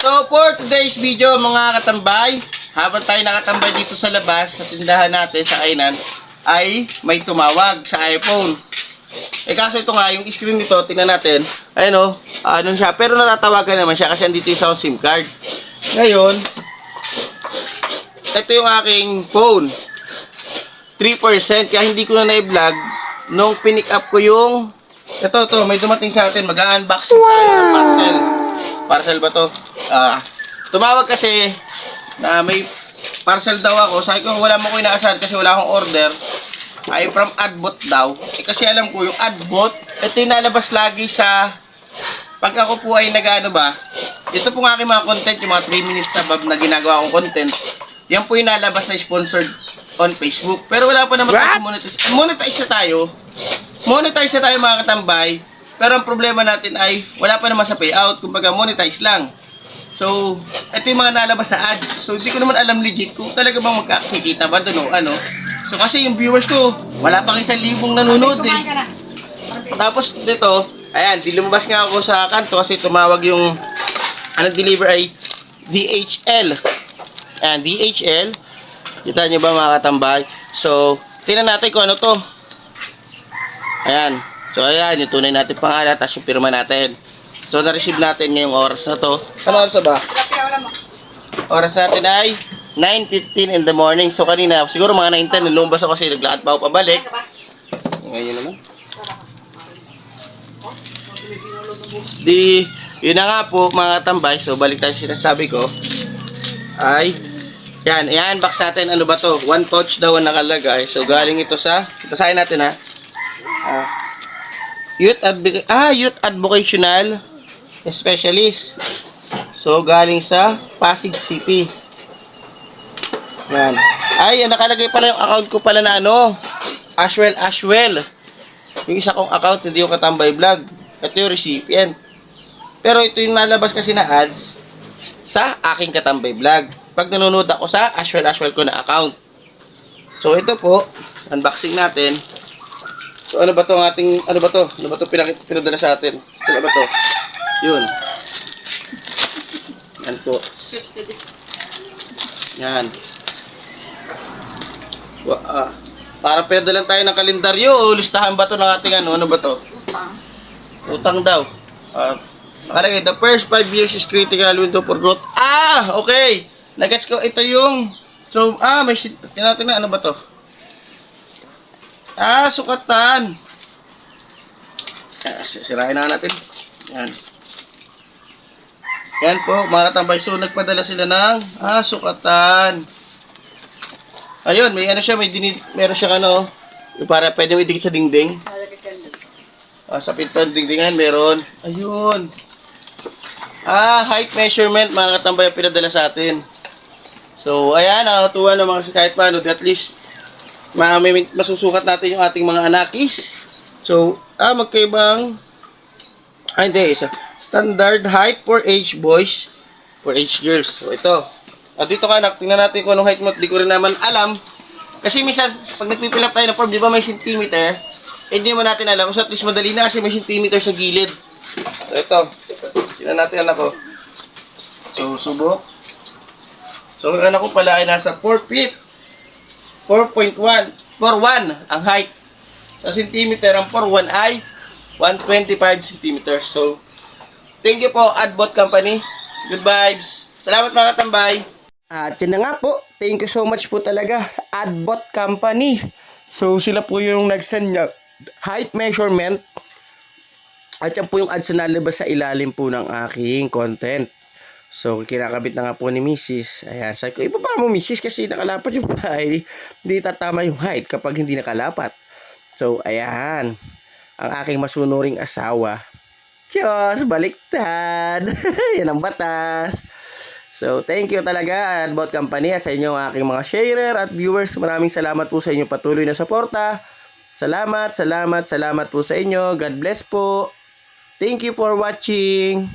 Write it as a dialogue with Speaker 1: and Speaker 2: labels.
Speaker 1: So for today's video mga katambay, habang tayo nakatambay dito sa labas sa tindahan natin sa kainan, ay may tumawag sa iPhone. Kaso ito nga, yung screen nito, tingnan natin, ayun o, ano siya, pero natatawagan naman siya kasi andito yung sound SIM card. Ngayon, ito yung aking phone, 3%, kaya hindi ko na na-vlog nung pinick up ko yung, ito, may dumating sa atin, mag-unboxing tayo ng parcel. Parcel ba to? Tumawag kasi na may parcel daw ako. Sabi ko, wala mo ko inaasahan kasi wala akong order. Ay from Adbot daw. Kasi alam ko yung Adbot, ito yung nalabas lagi sa pag ako po ay nag-ano ba, ito po ng aking mga content, yung mga 3 minutes above na ginagawa kong content, yan po yung nalabas na sponsored on Facebook. Pero wala pa naman tayo monetize. Monetize na tayo mga katambay. Pero ang problema natin ay wala pa naman sa payout. Kumbaga monetize lang. So, ito yung mga nalabas sa ads. So, hindi ko naman alam legit kung talaga bang magkakikita ba doon o ano. So, kasi yung viewers ko, wala pang 1,000 nanonood eh. Tapos dito, ayan, dilumabas nga ako sa kanto kasi tumawag yung deliver ay DHL. Ayan, DHL. Kita nyo ba mga katambay? So, tingnan natin kung ano to. Ayan. So, ayan, yung tunay natin pangalan, tapos yung pirma natin. So, na-receive natin ngayong oras na to. Ano oras na ba? Oras natin ay 9:15 in the morning. So, kanina, siguro mga 9:10, lumabas ako kasi naglakad pa ako pabalik. Ngayon naman. Yun na nga po, mga tambay. So, balik tayo sa sinasabi ko. Ay, yan, i-unbox natin. Ano ba to? 1 pouch daw ang nakalagay. So, galing ito sa, basahin natin ha. Youth Advocational Specialist. So, galing sa Pasig City. Yan. Ay, nakalagay pala yung account ko pala na ano, Ashwell. Yung isa kong account, hindi yung Katambay Vlog. Ito yung recipient. Pero ito yung nalabas kasi na ads sa aking Katambay Vlog. Pag nanonood ako sa Ashwell ko na account. So, ito po, unboxing natin. So, ano ba to pinadala sa atin? Ano ba to? Yun. Yan po. Yan. Parang pinadalan tayo ng kalendaryo o listahan ba to ng ating ano? Ano ba to? Utang daw. Nakalagay, the first 5 years is critical window for growth. Okay. Nagets ko, ito yung, so, may, tinatin na, ano ba to? Sukatan. Sirain na natin. Yan. Yan po, mga katambay. So, nagpadala sila ng sukatan. Ayun, may ano siya, meron siya ano, para pwede mo idikit sa dingding. Sa pintuan dingdingan, meron. Ayun. Height measurement, mga katambay, ang pinadala sa atin. So, ayan, nakatuwa ng mga kahit paano, at least, masusukat natin yung ating mga anakis. So, magkaibang hindi, standard height for age boys, for age girls. So, ito. Dito ka, tingnan natin kung anong height mo. Di ko rin naman alam. Kasi minsan, pag nagpipil up tayo ng form, di ba may centimeter? Hindi mo natin alam. So, at least madali na kasi may centimeter sa gilid. So, ito. Tingnan natin anak ko. So, subok. So, yung anak ko pala ay nasa 4 feet. 4.1 ang height. Sa centimeter, ang 4.1 ay 125 centimeters. So, thank you po, Adbot Company. Good vibes. Salamat mga katambay. At yun na nga po. Thank you so much po talaga, Adbot Company. So, sila po yung nag-send niya height measurement. At yan po yung ads na nalabas sa ilalim po ng aking content. So, kinakabit na nga po ni Mrs. Ayan, sabi ko, ibaba mo Mrs. kasi nakalapat yung bahay. Hindi tatama yung height kapag hindi nakalapat. So, ayan. Ang aking masunuring asawa. Diyos, baliktad. Yan ang batas. So, thank you talaga, Adbot Company, at sa inyo ang aking mga sharer at viewers. Maraming salamat po sa inyong patuloy na suporta. Salamat po sa inyo. God bless po. Thank you for watching.